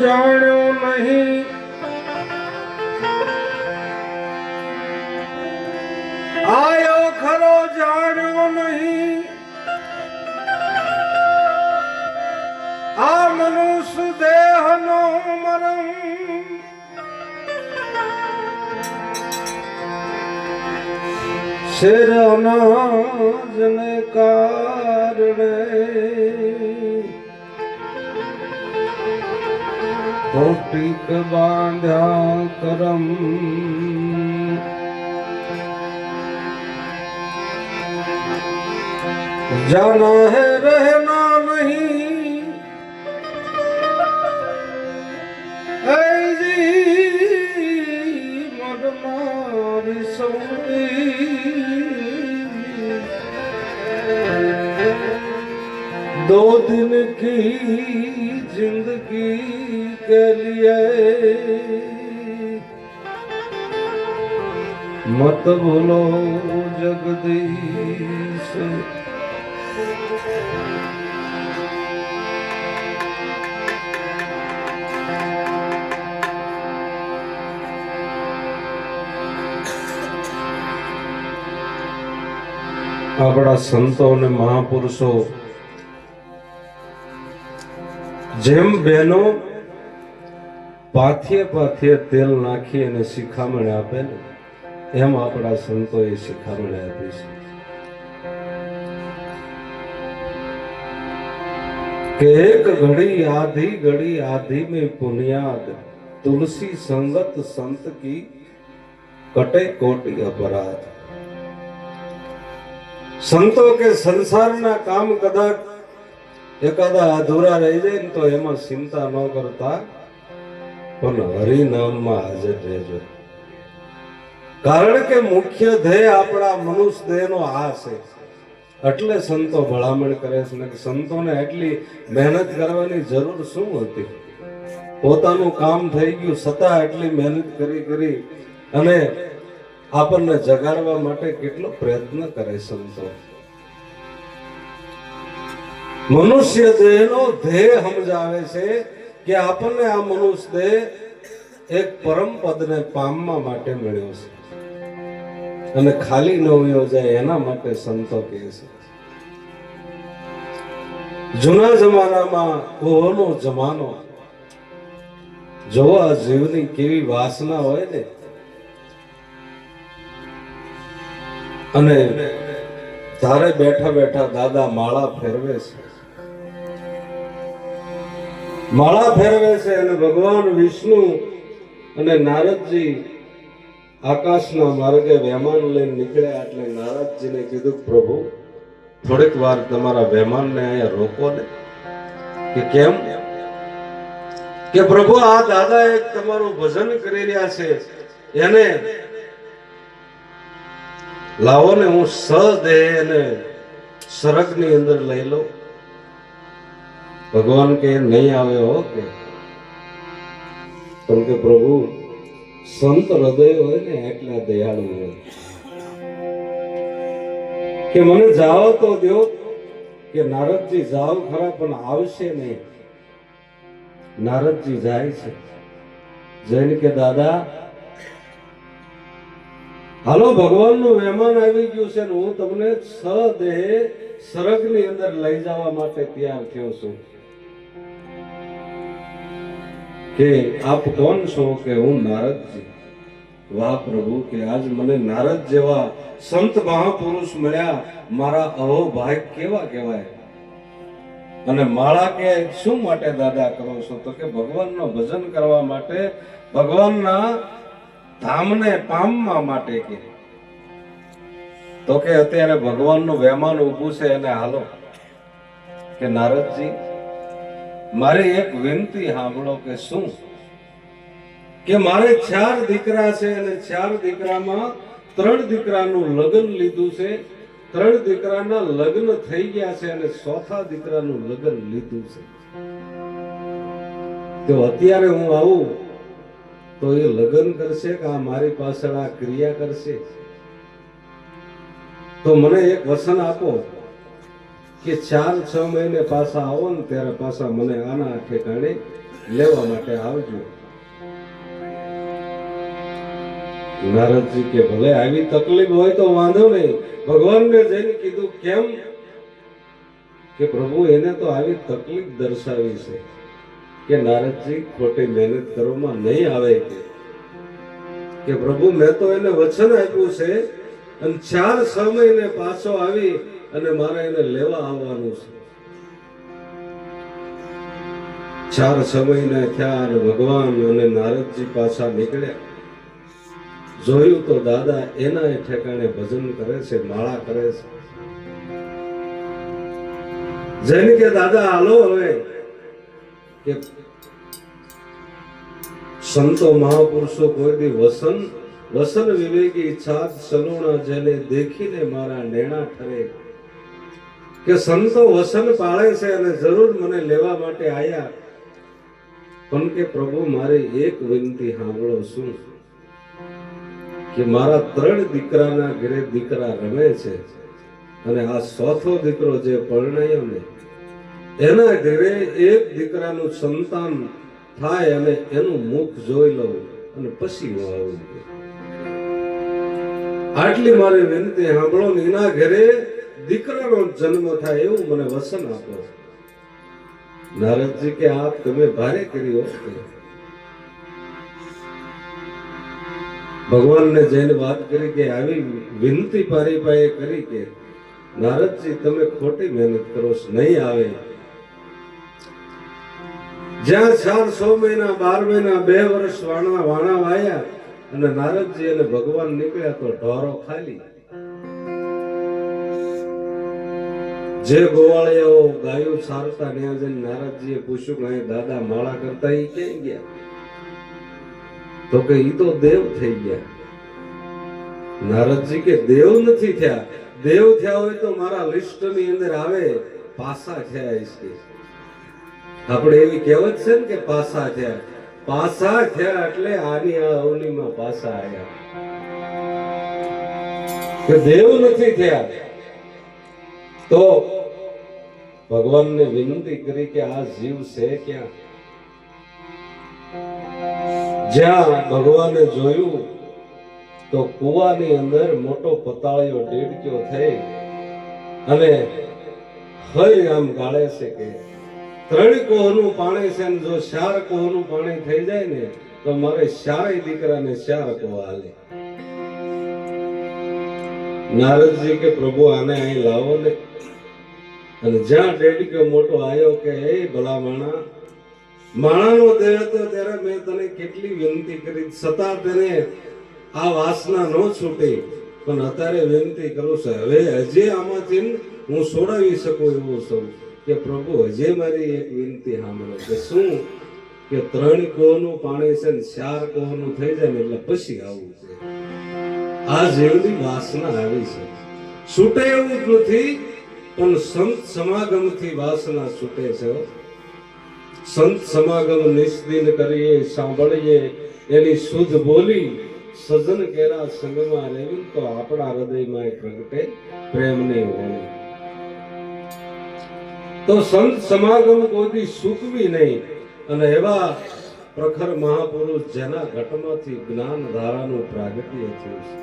જાણ્યો નહીં, આયો ખરો જાણ્યો નહીં, આ મનુષ્ય દેહનો મરમ શેર અનાજને કારણે કોટિક બાંધ્યા કરમ જાના હે રહેના નહીં, ऐजी मरमारी सौदी दो दिन की जिंदगी के लिए मत भूलो जगदीश। આપણા સંતો અને મહાપુરુષો જેમ બહેનો પાથીએ પાથીએ તેલ નાખી અને શિખામણ આપે ને એમ આપણા સંતોએ શિખામણ આપી છે કે એક ઘડી આધી में पुनियाद तुलसी संगत संत की कटे कोटि अपराध। સંતો કે સંસારના કામ કદાચ એકાદા અધૂરા રહી જાય ને તો એમાં ચિંતા ન કરતા પણ હરિનામમાં હાજર રહેજો, કારણ કે મુખ્ય ધ્યેય આપણા મનુષ્ય દેહનો આ છે। એટલે સંતો ભલામણ કરે છે ને સંતોને એટલી મહેનત કરવાની જરૂર શું હતી? પોતાનું કામ થઈ ગયું છતાં એટલી મહેનત કરી અને આપણને જગાડવા માટે કેટલો પ્રયત્ન કરે સંતો। મનુષ્ય દેહનો ધ્યેય સમજાવે છે કે આપણને આ મનુષ્ય દેહ એક પરમ પદને પામવા માટે મળ્યો છે અને ખાલી ન વયો જાય એના માટે સંતો કહે છે। જૂના જમાનામાં કોહનો જમાનો જોવા જીવની કેવી વાસના હોય ને, અને ધારે બેઠા બેઠા દાદા માળા ફેરવે છે અને ભગવાન વિષ્ણુ અને નારદજી આકાશના માર્ગે વહેમાન લઈને નીકળ્યા એટલે નારદજીને કીધું પ્રભુ થોડીક વાર તમારા વહેમાનને અહીંયા રોકો ને। કે કેમ? કે પ્રભુ આ દાદા એક તમારું ભજન કરી રહ્યા છે, એને લાવો ને હું સદેહ અને સરગની અંદર લઈ લો। ભગવાન કે નહીં આવે હો કે, પણ કે પ્રભુ સંત હૃદય હોય ને એટલા દયાળુ હોય કે મને જાઓ તો દો। કે નારદજી જાઓ ખરા પણ આવશે નહીં। નારદજી જાય છે, જઈને કે દાદા હાલો ભગવાનનું મહેમાન આવી ગયું છે ને હું તમને સદેહ સરગની અંદર લઈ જવા માટે તૈયાર થયો છું। કે આપ કોણ છો? કે હું નારદજી। વાહ પ્રભુ, કે આજ મને નારદ જેવા સંત મહાપુરુષ મળ્યા, મારા અહો ભાગ કેવા કહેવાય। અને માળા કે શું માટે દાદા કરો છો? તો કે ભગવાનનું ભજન કરવા માટે, ભગવાનના ધામને પામવા માટે। કે તો કે અત્યારે ભગવાનનું વહેમાન ઊભું છે એને હાલો। કે નારદજી મારી એક વિનંતી સાંભળો। કે શું? કે મારે 4 દીકરા છે અને 4 દીકરામાં 3 દીકરાનું લગ્ન લીધું છે, 3 દીકરાના લગ્ન થઈ ગયા છે અને 4થા દીકરાનું લગ્ન લીધું છે। તો અત્યારે હું આવું તો એ લગ્ન કરશે કે આ મારી પાછળ આ ક્રિયા કરશે? તો મને એક વચન આપો કે 4-6 મહિને પાછા આવો ને ત્યારે પાછા મને આના ઠેકાણે લેવા માટે આવજો. નારદજી કે ભલે આવી તકલીફ હોય તો વાંધો નહીં. ભગવાનને જઈને કીધું કેમ? કે પ્રભુ એને તો આવી તકલીફ દર્શાવી છે કે નારદજી ખોટી મહેનત કરવામાં નહીં આવે. કે પ્રભુ મેં તો એને વચન આપ્યું છે અને 4-6 મહિને પાછો આવી અને મારે એને લેવા આવવાનું છે. 4-6 મહિના થયા અને ભગવાન અને નારદજી પાછા નીકળ્યા. જોયું તો દાદા એના ઠેકાણે ભજન કરે છે, માળા કરે છે. જઈને કે દાદા હાલો હવે. કે સંતો મહાપુરુષો કોઈ દી વસન વિવેકી ઈચ્છા સલુણા જેને દેખીને મારા નેણા ઠરે. કે સંતો વસન પાળે છે અને જરૂર મને લેવા માટે આયા. પણ કે પ્રભુ મારી એક વિનંતી સાંભળો. શું? કે મારા 3 દીકરાના ઘરે દીકરા રમે છે અને આ 4થો દીકરો જે પરણાયો ને એના ઘરે એક દીકરાનું સંતાન થાય અને એનું મુખ જોઈ લઉં અને પછી હું આવું. આટલી મારી વિનંતી સાંભળો ને એના ઘરે દીકરાનો જન્મ થાય એવું મને વચન આપો. નારદજી કે આપ તમે ભારે કર્યો. ભગવાનને જઈને વાત કરી કે આવી વિનંતી પારી પાએ કરી કે નારદજી તમે ખોટી મહેનત કરો છો, નહીં આવે. જ્યાં 4-6 મહિના 12 મહિના 2 વર્ષ વાણા વાયા અને નારદજી અને ભગવાન નીકળ્યા તો ઢોરો ખાલી. જે ગોવાળિયાઓ ગાયો સારતા ત્યાં જઈને નારદજીએ પૂછ્યું કે દાદા માળા કરતા એ ક્યાં ગયા? તો કે ઈ તો દેવ થઈ ગયા. નારદજી કે દેવ નથી થયા. દેવ થયા હોય તો મારા લિસ્ટ ની અંદર આવે પાસા થયા છે. આપણે એવી કહેવત છે ને કે પાસા થયા. પાસા થયા એટલે આની આ અવનીમાં પાસા આવ્યા. કે દેવ નથી થયા. તો ભગવાનને વિનંતી કરી કે આ જીવ છે ક્યાં? જ્યાં ભગવાને જોયું તો કુવાની અંદર મોટો પતાળિયો ડેડક્યો થઈ અને હઈ આમ ગાળે છે કે 3 કોહનું પાણી છે ને જો 4 કોહનું પાણી થઈ જાય ને તો મારે 4 દીકરાને 4 કોહ હાલે. નારદજી કે પ્રભુ આને અહીં લાવો ને. અને જ્યાં ડેડક્યો મોટો આવ્યો કે એ ભલા માણાનો દેહ હતો ત્યારે મેં તને કેટલી વિનંતી કરી છતાં તેને આ વાસના ન છૂટી. પણ અત્યારે વિનંતી કરું છું હવે હજી આમાંથી હું છોડાવી શકું એવું છું. કે પ્રભુ હજી મારી એક વિનંતી સાંભળો. કે શું? કે 3 કોહનું પાણી છે ને 4 કોહનું થઈ જાય ને એટલે પછી આવું છે. આ જેવની વાસના આવી છે. છૂટે એવું જ નથી પણ સંત સમાગમથી વાસના છૂટે છે. સંત સમાગમ નિસ્દિન કરીએ સાંભળીએ એની શુદ્ધ બોલી સજન કેરા સંગમાં રહેવી તો આપણા હૃદયમાં પ્રગટે પ્રેમની વાણી. તો સંત સમાગમ કોઈ સુકવી નહીં. અને એવા પ્રખર મહાપુરુષ જેના ઘટમાંથી જ્ઞાન ધારાનું પ્રાગટ્ય થયું છે.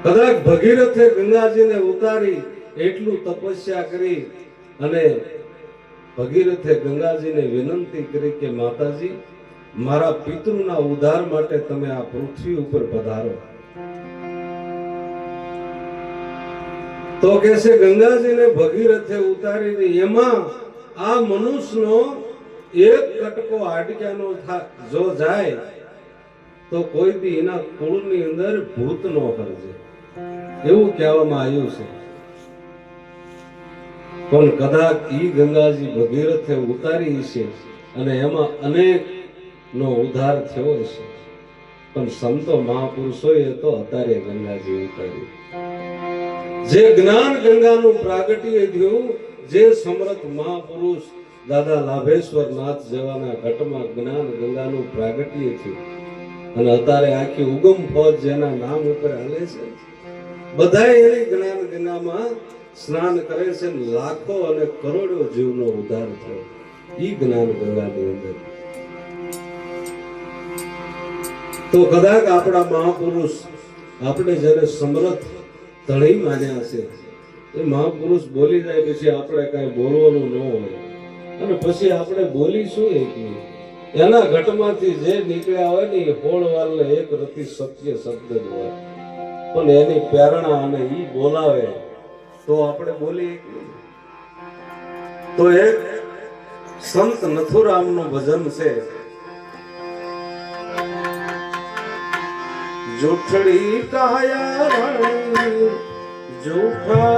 કદાચ ભગીરથે ગંગાજીને ઉતારી એટલું તપસ્યા કરી અને ભગીરથે ગંગાજીને વિનંતી કરી કે માતાજી મારા પિતૃના ઉદ્ધાર માટે તમે આ પૃથ્વી ઉપર પધારો. તો કે છે ગંગાજીને ભગીરથે ઉતારીને એમાં આ મનુષ્યનો એક કટકો હાડક્યાનો જો જાય તો કોઈ દી એના કુળની અંદર ભૂત ન કરજે એવું કહેવામાં આવ્યું છે. પણ કદાચ ઈ ગંગાજી ભગીરથે ઉતારી છે અને એમાં અનેક નો ઉદ્ધાર થયો છે. પણ સંતો મહાપુરુષોએ તો અત્યારે ગંગાજી ઉતારી. જે જ્ઞાન ગંગાનું પ્રાગટ્ય થયું, જે સમર્થ મહાપુરુષ દાદા લાભેશ્વર નાથ જેવાના ઘટમાં જ્ઞાન ગંગાનું પ્રાગટ્ય થયું અને અત્યારે આખી ઉગમ ફોજ જેના નામ ઉપર હાલે છે બધા એની જ્ઞાન ગંગામાં સ્નાન કરે છે. લાખો અને કરોડો જીવનો ઉદ્ધાર થયો. ઈ જ્ઞાન ગંગાની અંદર. તો કદાચ આપણા મહાપુરુષ આપણે જ્યારે સમર્થ તળી માન્યા છે, એ મહાપુરુષ બોલી જાય પછી આપણે કઈ બોલવાનું ન હોય, અને પછી આપણે બોલીશું એના ઘટમાંથી જે નીકળ્યા હોય ને એ હોળવાલને એક રતિ સત્ય શબ્દ જ હોય, પણ એની પ્રેરણા અને ઈ બોલાવે તો આપણે બોલી. તો એક સંત નથુરામનું ભજન છે, જૂઠડી કાયા જૂઠા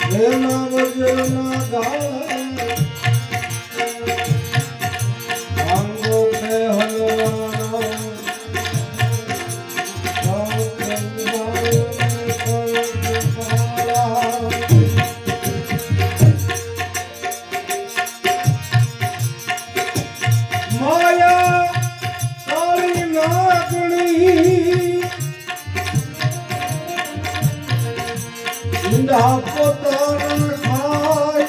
એના વજના ગાળા આંગો કે હલવાના માયા કાળી નાગણી ઈંડા પોતાના ખાય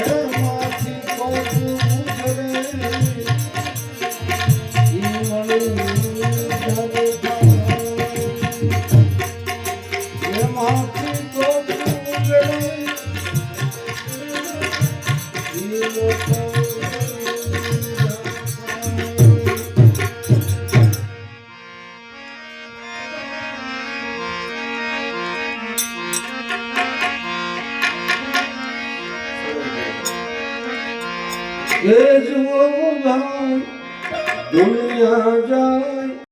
એમાંથી કોકું ઉતરે ઈ મળી ધરે એમાંથી કોકું ઉતરે ઈ લોકો એ જુઓ ભાઈ દુનિયા જા